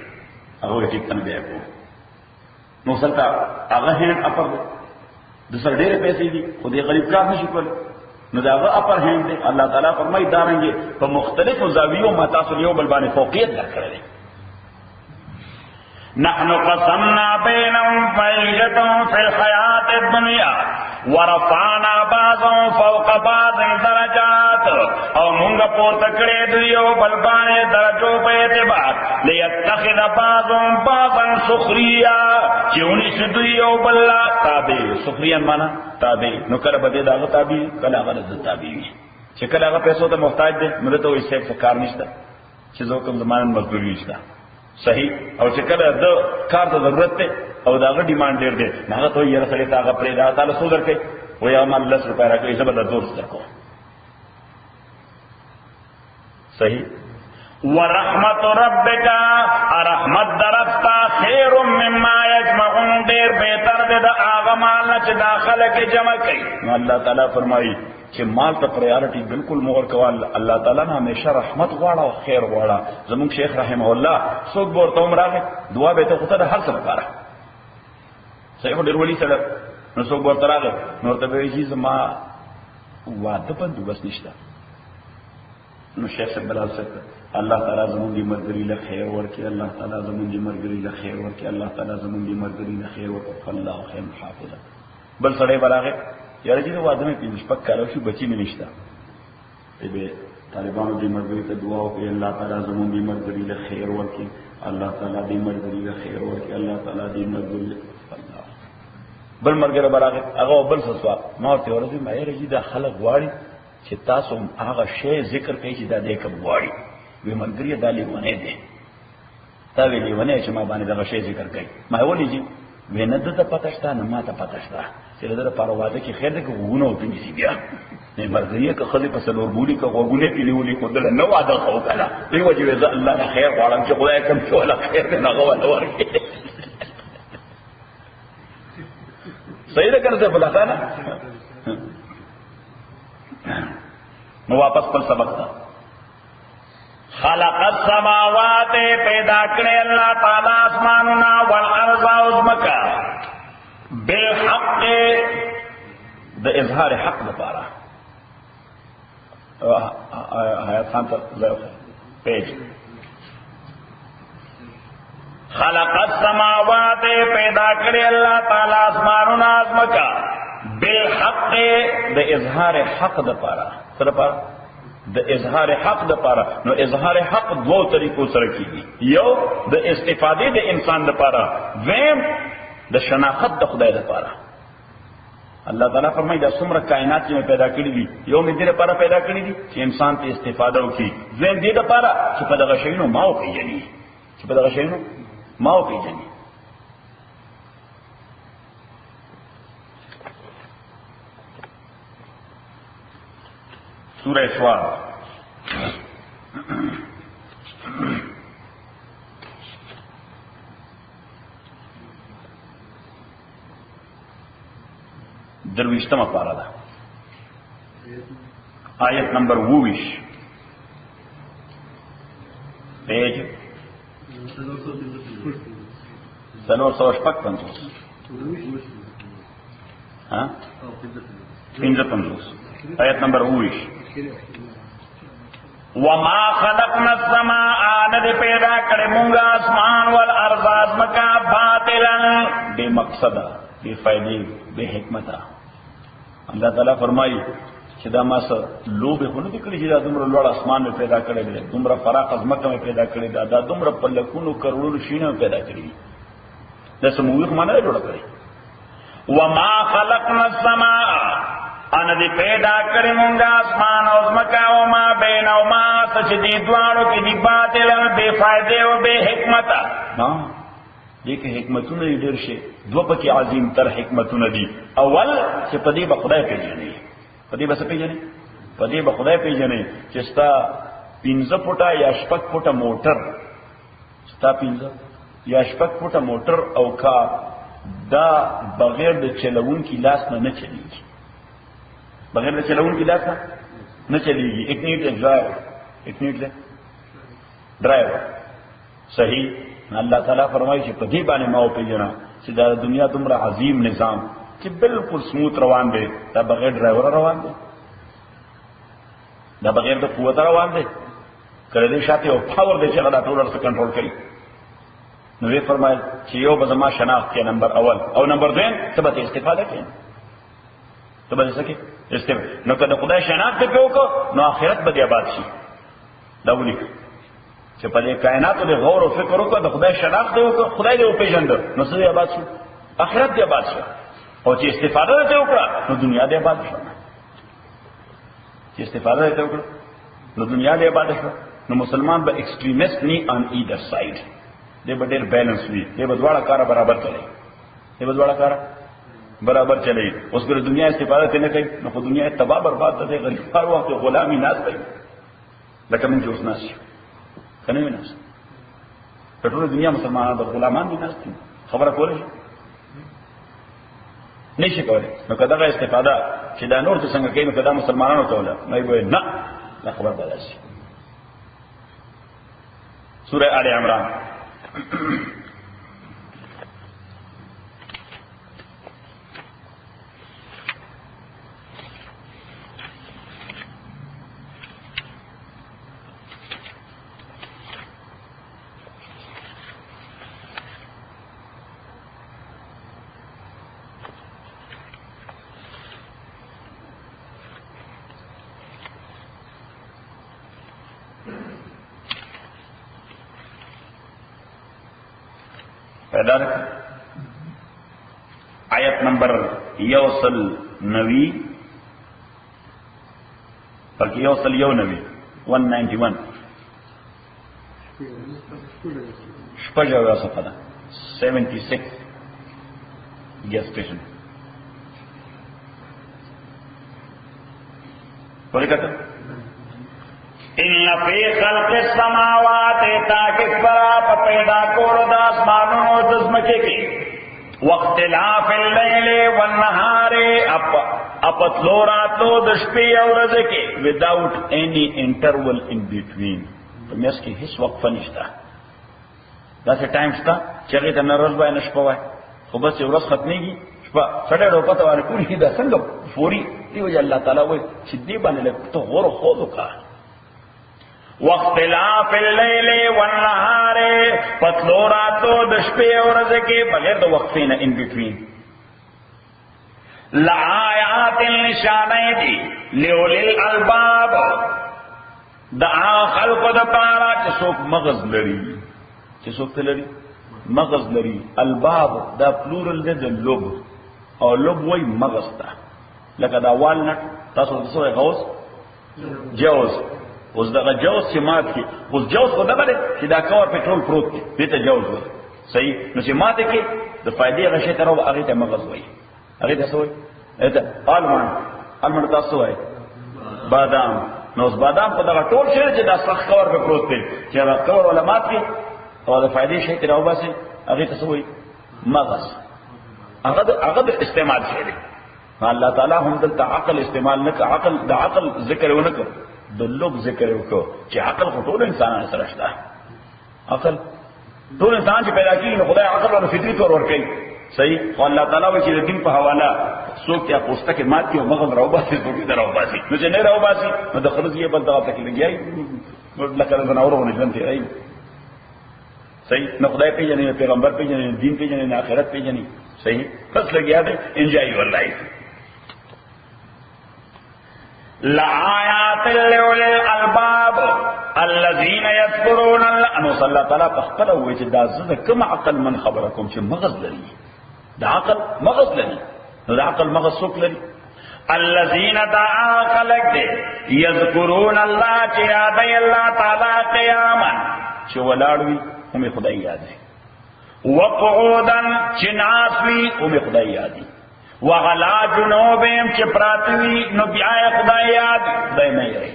هغه ټیک کنه دی کو نو سلطه هغه هند اپر د سر ډېر پیسې دي خو دې غریب کار نشي کولی. نو دا هغه اپر هند دی. الله تعالی فرمایي دا رنګه په مختلفو زاویو ما تاسو یو بل باندې فوقیت درکړی. نحن قسمنا بینهم معیشتهم فی الحیات الدنیا ورفعنا بعضهم فوق بعض درجات، او مونږ پورته کړی دوی یو بل باندې درجو په اعتبار لیتخذ بعضهم بعضا سخریا، چې ونیسي دوی یو بل تابع. سخریا معنا تابع. نو کله به دې دغه تابع کله هغه د تابع وي. چې کله هغه پیسو ته محتاج دی نو ته وایي څه کار نشته، چې زه کوم زمانه مزدوري نشته صحیح او چې کله د کار ته ضرورت ده او داغه ډیماند ډیر دی هغه ته یې سره تاغه پرې دا تعالی سو درکې و یا مال 10 روپیا راکړي چې بل دور ستکو صحیح ورحمت ربک رحمت درفتا خیر مما یجمعون دیر بهتر ده د هغه مال چې داخله کې جمع کړي نو الله تعالی فرمایي چې مال ته پرایورټي بالکل مور کول الله تعالی نه همیشه رحمت غواړه او خیر غواړه زموږ شیخ رحمه الله څوک ورته عمره دعا به ته خدای د هر څه لپاره صحیح ډیر ولی سره نو څوک ورته راغی نو ته به یې زما واده په بس نشته نو شیخ بلال سره الله تعالی زمون دی مرګري له خیر ورکي الله تعالی زمون دی مرګري له خیر ورکي الله تعالی زمون دی مرګري له خیر ورکي الله خیر حافظ بل سره براغه یاره چې واده مې پینځ پک کارو شو بچی مې نشته به طالبانو دی مرګري ته دعا وکړي الله تعالی زمون دی مرګري له خیر ورکي الله تعالی دی مرګري له خیر ورکي الله تعالی دی مرګري الله بل مرګره براغه هغه بل څه سوا ما ته ورته مې رجی دا خلق واړي چې تاسو هغه شی ذکر کوي چې دا دې کوم واړي وی مرګري دا لیونه دي تا وی لیونه چې ما باندې دا شی ذکر کوي ما ولې جی وینه د پته شته نه ما ته پته شته چې دا په واده کې خیر دې کوونه او پینځي بیا نه مرګري که خلې په سلور بولی که وګونه پیلولي کو دل نو واده خو کړه دی وجه الله خیر غواړم چې خدای کوم څه ولا خیر دې نه غواړم ورکړي صحیح ده کنه څه بلاتانه نو واپس پر سبق تا خلق السماوات پیدا کړی الله تعالی اسمانونه والارض او ځمکه بالحق د اظهار حق لپاره آیات سانتا پیج خلق السماوات پیدا کړی الله تعالی اسمانونه ځمکه بالحق د اظهار حق لپاره سره پر د اظهار حق د پاره نو اظهار حق دوه طریقو سره کیږي یو د استفادې د انسان لپاره ویم د شناخت د خدای لپاره الله تعالی فرمایي دا څومره کائنات چې پیدا کړی دي یو مې دې لپاره پیدا کړی دي چې انسان ته استفاده وکړي ویم دې لپاره چې په دغه شیونو ما وپیژني چې په دغه شیونو ما وپیژني سورہ سواد درویشتمہ پارا دا آیت نمبر 22 پیج 355 ہاں 55 آیت نمبر 22 وما خلقنا السماء ند پیدا کړه مونږه اسمان والارض ازمکا باطلا بے مقصد بے فائدې بے حکمت الله تعالی فرمایي چې دا ما سره لوبه خونه دي کړی چې دا دومره لوړ اسمان می پیدا کړی دی دومره فراق ازمکا می پیدا کړی دا دومره په لکونو کروڑو شینه پیدا کړی دا سموږ معنی جوړ کړی وما خلقنا السماء ان دې پیدا کړی مونږه اسمان او ځمکه او ما بینهما سجدي دوانو کې دی باطل بے فائدې او بے حکمت ها دې کې حکمتونه ډېر شي دوه پکې عظیم تر حکمتونه دي اول چې په دې بخدای پیژنې په دې بس پیژنې په دې بخدای پیژنې چې ستا 15 فوټه یا 6 فوټه موټر ستا 15 یا 6 فوټه موټر او کا دا بغیر د چلون کې لاس نه چلیږي بغیر د چلون کی لاس نه چلیږي ایک منٹ ډرایور صحیح الله تعالی فرمایي چې په دې باندې ما او پیژنه چې دا دنیا دومره عظیم نظام چې بالکل سموت روان دی دا بغیر ډرایور روان دی دا بغیر د قوت روان دی کله دې شاته او پاور دې چې غلا ټول سره کنټرول کوي نو یې فرمایي چې یو به زما شناخت کې نمبر اول او نمبر 2 ته به استفاده کوي ته به څه کوي نو کله خدای شناخت په وکړو نو آخرت به آباد شي دا ولي چې په دې کائناتو د غور او فکر وکړو د خدای شناخت وکړو خدای دې پیژند نو څه آباد شي آخرت دې آباد شي او چې استفاده دې وکړه نو دنیا دې آباد شي چې استفاده دې وکړه نو دنیا دې آباد شي نو مسلمان به ایکسټریمست نی آن ایدر سایډ، دی به ډېر بیلنس وي، دی به دواړه کاره برابر کوي، دی به دواړه کاره برابر چلی. اوس ګره دنیا استفاده نه کوي نو خو دنیا تباہ برباد ده، غریب هر وخت غلامی ناز دی لکه موږ اوس ناز یو کنه ویناس په ټول دنیا مسلمانان د غلامان دي ناز دي، خبره کولای نشي کولای. نو کدا استفاده چې دا نور څنګه کوي نو کدا مسلمانانو ته ولا نه وي نه دا خبر بدل شي. سورہ آل عمران پیدا رکھا. آیت نمبر 190 بلکہ 191 شپږ صفحه ده 76 ګیس سټیشن ورکته. ان فی خلق السماوات تاکہ برا پیدا کولو د اسمانونو د ځمکې کې واختلاف الليل والنهار اپتلو راتلو د شپې او ورځې کې without any interval in between، په میاشت کې هیڅ وقفه نشته. داسې ټایم شته چې هغې ته نه ورځ وای نه شپه وای، خو بس یو ورځ ختمېږي شپه سړی ډوپته باندې پورې دا څنګه فوري دی وجه الله تعالی وایي چې دې باندې لږ ته غور و خوض وکړه. واختلاف اللیل والنهار پتلو راتو د شپې او ورځې کې بغیر د وقفې نه ان بټوین لآیات نشانې دي لأولی الالباب د خلقو د پاره چې څوک مغز لري، چې څوک لري مغز لري. الباب دا پلورل دی د لب او لب وای مغز ته، لکه دا والنټ تاسو څه غوس جوز. اوس دغه جوز چې مات کی اوس جوز خو دغه چې دا کور پټرول پروت دی دې ته جوز وایي صحیح. نو چې ماته کې د فائدې غشې تر او هغه ته مغز وایي، هغه ته څه وایي؟ اته المن تاسو وایي بادام. نو اوس بادام په دغه ټول شی چې دا سخت کور په پروت دی چې هغه کور ولا مات کی او د فائدې شي تر او باسي هغه ته څه وایي؟ مغز. هغه د استعمال شي دی. الله تعالی هم دلته عقل استعمال نه کړ، عقل د عقل ذکر ونه کړ، د لوب ذکر وکړو چې عقل خو ټول انسانانو سره شته. عقل ټول انسان چې پیدا کیږي نو خدای عقل او فطري طور ورکړي صحیح. خو الله تعالی وایي چې د دین په حواله څوک یا پوسټه کې مات کیو مغز راو باسي څوک دې راو باسي، نو چې نه راو باسي نو د خلک یې بل دغه تکلیف لګیای لکه د نورو ژوند کې راي صحیح. نو خدای پیژنې، پیغمبر پیژنې، دین پیژنې، آخرت پیژنې صحیح. بس لګیا دې انجوای یور لایف. لآیات لأولی الالباب الذین یذکرون الله. انو صلی الله تعالی په خپل وایي چې دا زه کوم عقل من خبره کوم چې مغز لري، دا عقل مغز لري. نو دا عقل مغز څوک لري؟ الذین دعا خلق دے یذکرون الله چې یادای الله تعالی قیاما چې ولاړوي هم خدای یادای، وقعودا چې ناس وي هم خدای یادای، وغلا جنوبهم چې پراتوي نو بیا خدای یاد خدای نه یری.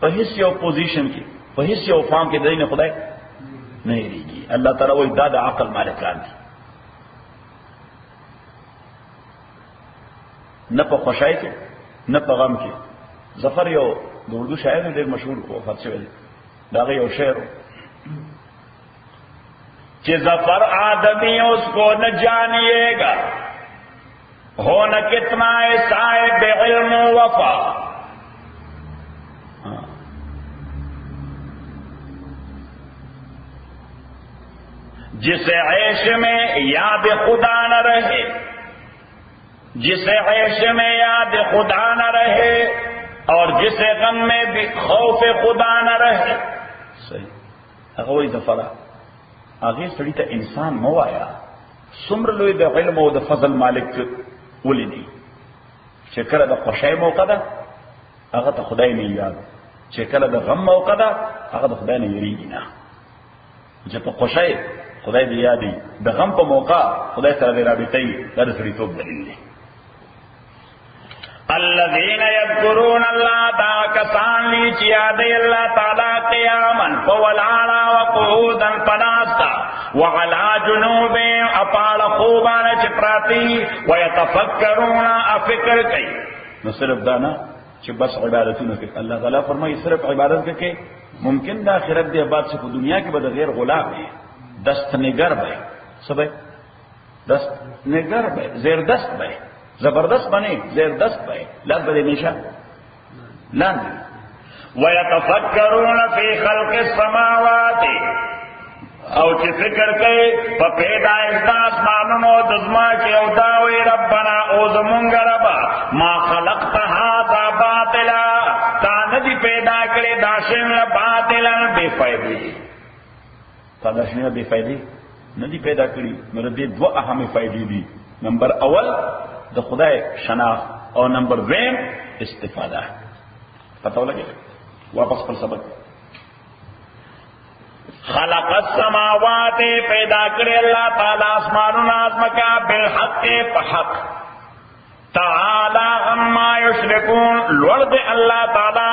په هیڅ یو پوزیشن کې په هیڅ یو فارم کې دای نه خدای نه یریږي. الله تعالی وایي دا د عقل مالکان دي. نه په خوشای کې نه په غم کې. ظفر یو د اردو شاعر ډېر مشهور وفات شوی دی، دا یو شعر کہ ظفر آدمی اس کو نہ جانیے گا ہو نہ کتنا صاحب علم و وفا. جسے عیش میں یاد خدا نہ رہے، جسے عیش میں یاد خدا نہ رہے اور جسے غم میں بھی خوف خدا نہ رہے. صحیح هغه وایي ظفر هغه سړي ته انسان مو وایا څومره لوی د علم او د فضل مالک ولیدي چې کله د خوشای موقع ده هغه ته خدای نه یاد، چې کله د غم موقع ده هغه د خدای نه یریږي نه چې په خوشای خدای دې یادي د غم په موقع خدای سره دې رابطې د سړیتوب دلیل دی الذين يذكرون الله دا کسان لی چې یادې الله تعالی قیاما فولانا وقعودا فناستا وعلى جنوبهم اپال خوبان چې پراتی ويتفکرون افکر کوي نو صرف دانا چې بس عبادتونه کوي الله تعالی فرمایي صرف عبادت کوي ممکن د آخرت دی بعد سے دنیا کې به غیر غلام ہے دست نگر به سبے دست نگر به زیر دست به زبردست بنے زیر دست بے لگ بڑے نیشا لان وَيَتَفَكَّرُونَ فِي خَلْقِ السَّمَاوَاتِ او چې فکر کوي په پیدایش د اسمانونو د ځمکې او داوي ربنا او زمونږ ربا ما خلقت هذا باطلا تا ندی پیدا کړی دا شی باطلا بے فائدې تا دا شی بے فائدې ندی پیدا کړی نو دې دوه اهمه فائدې دي نمبر اول د خدای شناخت او نمبر دویم استفاده پتہ ولګي واپس پر سبق خلق السماوات پیدا کړی الله تعالی اسمانونو ازمکا بالحق فحق تعالی عما یشرکون لورد الله تعالی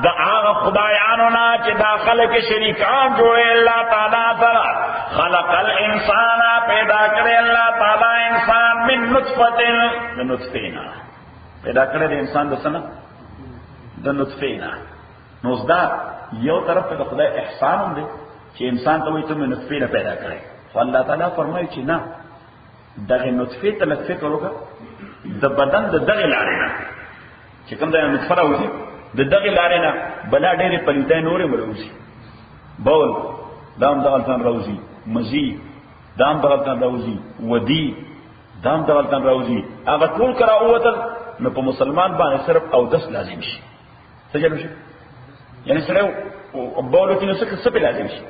د هغه خدایانو نه چې داخله کې شریکان جوړي الله تعالی سره خلق الانسان پیدا کړی الله تعالی انسان من نطفه پیدا کړی د انسان د سنه د نطفه نو زدا یو طرف ته خدای احسان هم دی چې انسان ته وایي ته من نطفه پیدا کړی خو الله تعالی فرمایي چې نه دغه نطفه ته لږ فکر وکړه د بدن د دغه لارې نه چې کوم د نطفه راوځي د دغه لارې نه بلا ډېرې پلیتای نورې مروځي بول دام دغلتان راوځي مزي دام دغلتان راوځي ودي دام دغلتان راوځي هغه ټول کرا اوتل نو په مسلمان باندې صرف او دس لازم شي سجل شي یعنی سره بولو کې نو څه په لازم شي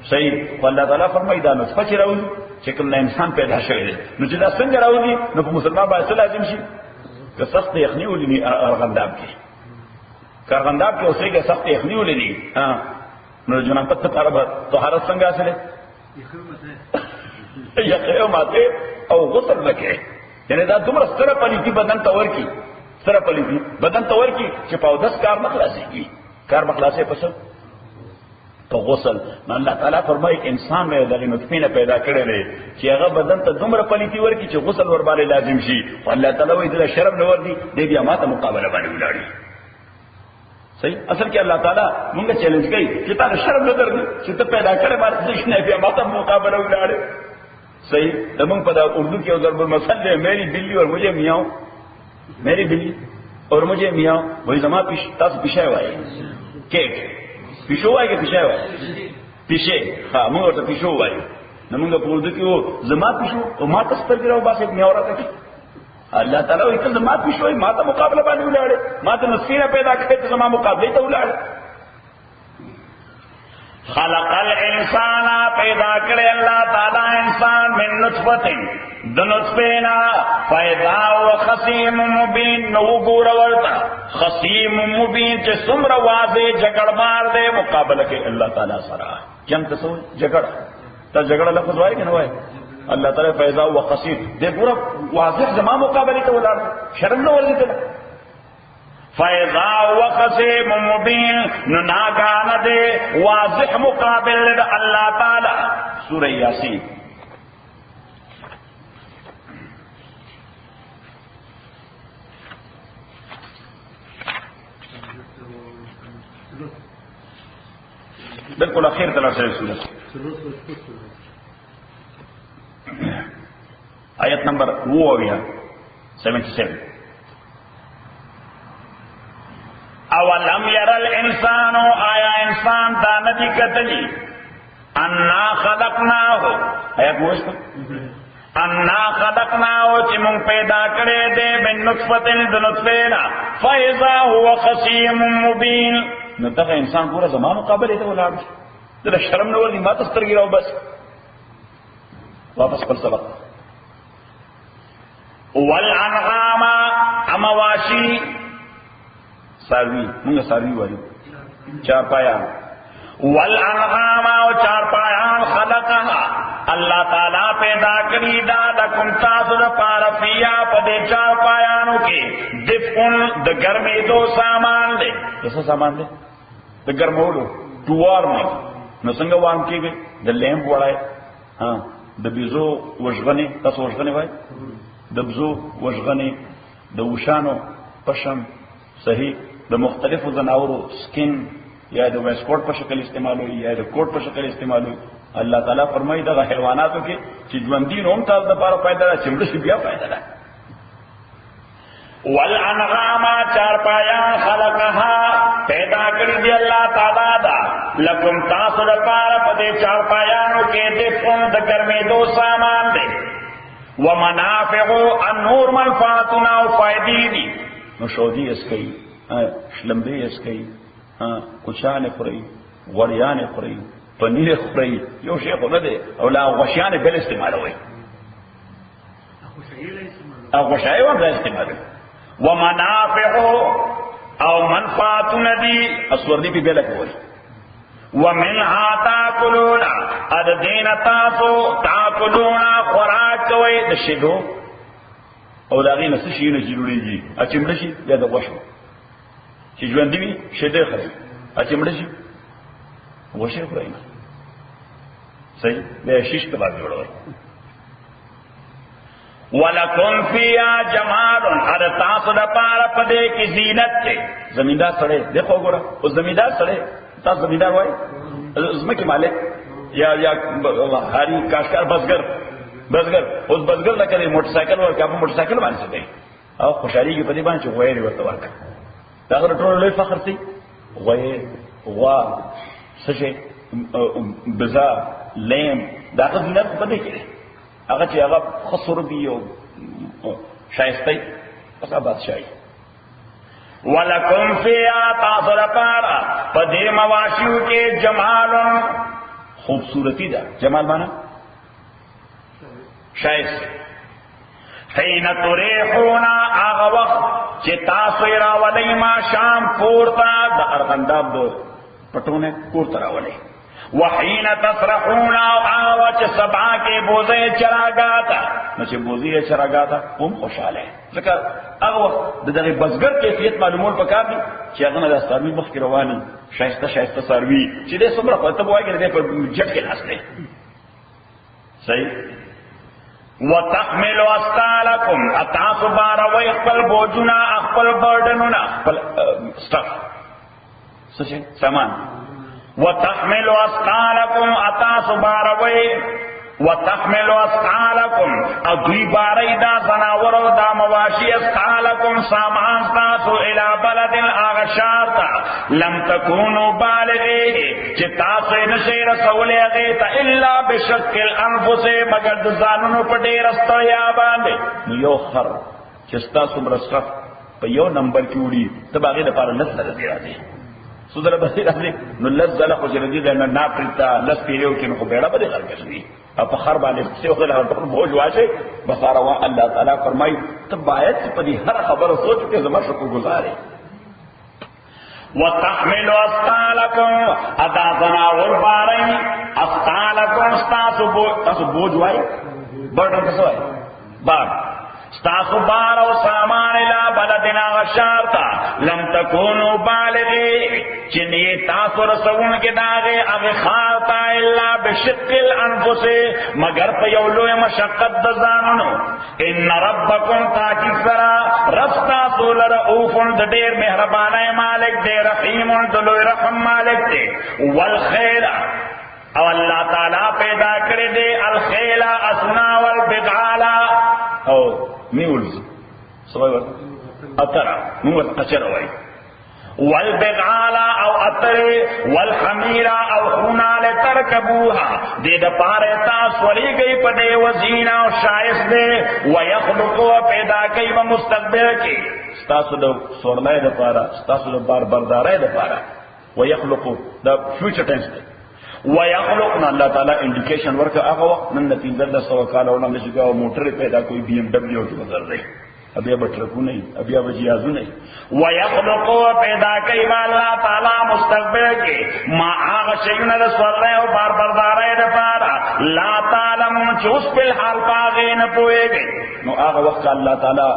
صحیح والله تعالی فرمایي دا نطفه چې راوځي چې کوم انسان پیدا شوی دی نو چې دا څنګه راوځي نو په مسلمان باندې لازم شي که سخت یخني ولني ارغنداب کې کارغنداب کې اوسې کې سخت یخني ولني نو جناب ته طرف طهارت څنګه حاصله یخه ماته او غسل وکړي یعنی دا دومره ستره پلیتی بدن تور کی ستره پلیتی بدن تور کی چې په 10 کار مخلاصيږي کار مخلاصي پس تو غسل نو الله تعالی فرمایي انسان مې دغه نطفه نه پیدا کړی دی چې هغه بدن ته دومره پلیتی ورکی چې غسل ور باندې لازم شي الله تعالی وایي دا شرم نه ور دي دې بیا ماته مقابله باندې ولاړی صحیح اصل کې الله تعالی موږ چیلنج کوي چې تاسو شرم نه درګي چې ته پیدا کړې باندې نه بیا ماته مقابله ولاړی صحیح دمون په اردو کې ضرب المثل ہے میری بلی اور مجھے میاؤ میری بلی اور مجھے میاؤ وہی زما تاسو پیشه وایي کیک پیشو وایي کې پیشه وایي پیشه ها موږ ته پیشو وایي نو موږ په اردو کې و زما پیشو او ما تاسو پر ګرو باسه میاو راته الله تعالی وایي ته زما پیشو ما ته مقابله باندې ولاړې ما ته نصیره پیدا کړې ته زما مقابله ته ولاړې خلق الانسان پیدا کړی الله تعالی انسان من نطفه د نطفه پیدا او خصیم مبین نو ګور ورته خصیم مبین چې څومره واضح جګړمار دی مقابله کوي الله تعالی سره کوم تاسو جګړه ته جګړه لفظ وایي کنه وایي الله تعالی پیدا او خصیم دې ګور واضح زما مقابله ته ولاړ شرم نه ورته فیضا وخصیم مبین نو ناگان دے واضح مقابل دا اللہ تعالی سورہ یاسین بالکل اخیر طرح سے سورہ آیت نمبر وہ ہو گیا 77 اولم یر الانسان آیا انسان دا ندی کتلی انا خلقناہو آیا پوچھتا انا خلقناہو چی من پیدا کرے دے من نطفتن دا نطفینا فیضا ہوا خصیم مبین نتاقا انسان پورا زمان مقابلی تا ولا دل شرم نور دی ما تستر گراو بس واپس پر سبق والانعام امواشی ساروی منگا ساروی والی چار پایا والانعام او چارپایان خلقها اللہ تعالیٰ پیدا کری دا لکم تاسو دا پارا فیا پدے چارپایانو کے دفعن دا گرمی دو سامان دے کیسا سامان دے دا گرمولو ٹو وارمنگ نو څنګه وارم کیږي د لیمپ وړای ها د بيزو وژغنی تاسو وژغنی وای د بزو وژغنی د وشانو پشم صحیح د مختلفو زناورو سکن یا د ویسکوټ په شکل استعمالوي یا د کوټ په شکل استعمالوي الله تعالی فرمایي دغه حیواناتو کې چې ژوندین هم تاسو د لپاره فائدہ ده چې مړ شي بیا فائدہ ده والانعام چارپایان خلقها پیدا کړی دی الله تعالی دا لکم تاسو لپاره په دې چارپایانو کې دفعن د ګرمېدو سامان دی ومنافع النور منفعتنا او فائدې دي نو شودي اس کوي شلمبي اس کوي کوچانه خوري غوړیانه خوري پنیر خوري یو شی خو نه دی او لا غوښیانه بل استعمالوي او غوښای و بل استعمالوي ومنافع او منفعت ندی اسوردی پی بلا کوي ومنها تاكلون اد دین تاسو تاكلون خوراک کوي د شیدو او داغي نس شي نه جوړيږي اچمړ شي یا د غوښو چې ژوند دی شیدې خوري اچمړ شي غوښه خوري صحیح به شیش په باندې جوړوي ولکم فیا جمال هر تاسو د پاره پدې کې زینت ته زمیندار سره دیکھو ګوره او زمیندار سره تاسو زمیندار وای زمکه مالک یا هاری کاشکار بزګر اوس بزګر لکه موټر سایکل ورکا په موټر سایکل باندې ځي او خوشالي کې پدې باندې چې غوړي ورته ورکا دا ټول لوی فخر دی غوا سشه بزا لیم دا زینت پدې کې هغه چې هغه خسر دی او شایسته هغه بادشاہي ولکم فیا تاسو لپاره په دې مواشیو کې جمال خوبصورتی ده جمال معنی شایسته حين تریحون هغه وخت چې تاسو راولئ ما شام پورته د ارغنداب پټونه پورته راولئ وحین تسرحون آوچ سبعا کے بوزے چراگاتا نچے بوزی چراگاتا هم خوشحال ہے ذکر اغوہ دغی بزگر کیفیت معلومون پکار دی چی اغنہ دا ساروی مخ کی روانی شایستہ ساروی چی دے سمرہ پر تب وائی گئے دے پر جٹ کے ناس دے صحیح وتحمل اسقالکم اتاسو باروی اخپل بوجونا اخپل بردنونا اخپل سٹف سچے سامان وتحمل اسقالکم اتاسو باروی وتحمل اسقالکم او دوی باری دا زناورو دا مواشی اسقالکم سامان تاسو الى بلد اغشارتا لم تکونو بالغی چی تاسو نشی رسولی غیتا الا بشک الانفس مگر دزانونو پا دیرستا یا باندے یو خر چستا سمرسخف پا یو نمبر کیوڑی تب آگے دا پارا لس لگا دیرا دی سودر بسیر اصلی نو لس زلق و جردی دینا نا پریتا لس پیریو کی نخو بیڑا بدے غر کسنی اپا خر بانے سے وقت لگا تقن بھوج واشے بساروان اللہ تعالیٰ فرمائی تب باید سے پدی ہر خبر سوچ کے زمان شکو گزارے وتحمل اسقالکم ادا زناور بارئی اسقالکم ستاسو بوج وائی برڈن کسو آئی بار ستاسو بار و سامان الى بلدنا غشارتا لم تکونو بالغی چنی تاسو رسون کے داغے اغی خارتا الا بشق الانفس مگر پیولو مشقت دزانونو ان ربکم تاکی سرا رفتا سول رعوفن دیر مہربانہ مالک دے رحیمن دلوی رحم مالک دے والخیل او اللہ تعالیٰ پیدا کرے دے الخیل اسنا والبغالا او میولز سوائی ورد اترا موت قچر ہوئی والبغالا او اترے والحمیرا او خونال ترکبوها دے دا پارتا سولی گئی پدے وزینا و شائس دے ویخلقو پیدا گئی و مستقبل کی ستاسو دا سورلائے دا پارا ستاسو دا بردارے دا پارا ویخلقو دا فیوچر ٹینس دے ویخلقنا اللہ تعالیٰ انڈیکیشن ورکا آگا وقت من نتیجہ 10 کالا ہونا نشکا موٹر پیدا کوئی بی ایم ڈبلیو کی گزر رہی ابھی اب ٹرکو نہیں, ابھی اب جیازو نہیں. وَيَخْلُقُ پیدا کئی با اللہ تعالی مستقبل کے ما آغا شیون رسول رہے ہو بار بردارے دپارا لا تعلمون چوس پل حال پاغین پوئے گئے. نو آغا وقت اللہ تعالی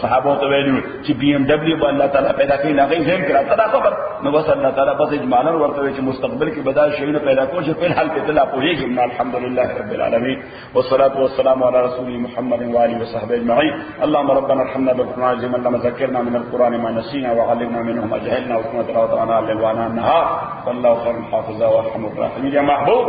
صحابوں تو ویلو چې بی ام ڈبلیو با اللہ تعالی پیدا کئی ناغی زیم کرا تدا خبر نو بس اللہ تعالی بس اجمالا ورطوے چې مستقبل کی بدا شیون پیدا کو چې پل حال پتلا پوئے گئے. الحمدللہ رب العالمین والصلاة والسلام على رسول محمد وآله وصحبه اجمعین. اللهم ربنا ارحمنا بالقرآن العظيم اللهم ذكرنا من القرآن ما نسينا وعلمنا منه ما جهلنا وكما تلاوة عنا الليل وعنا النهار والله خير الحافظ وارحم الراحمين. يا محبوب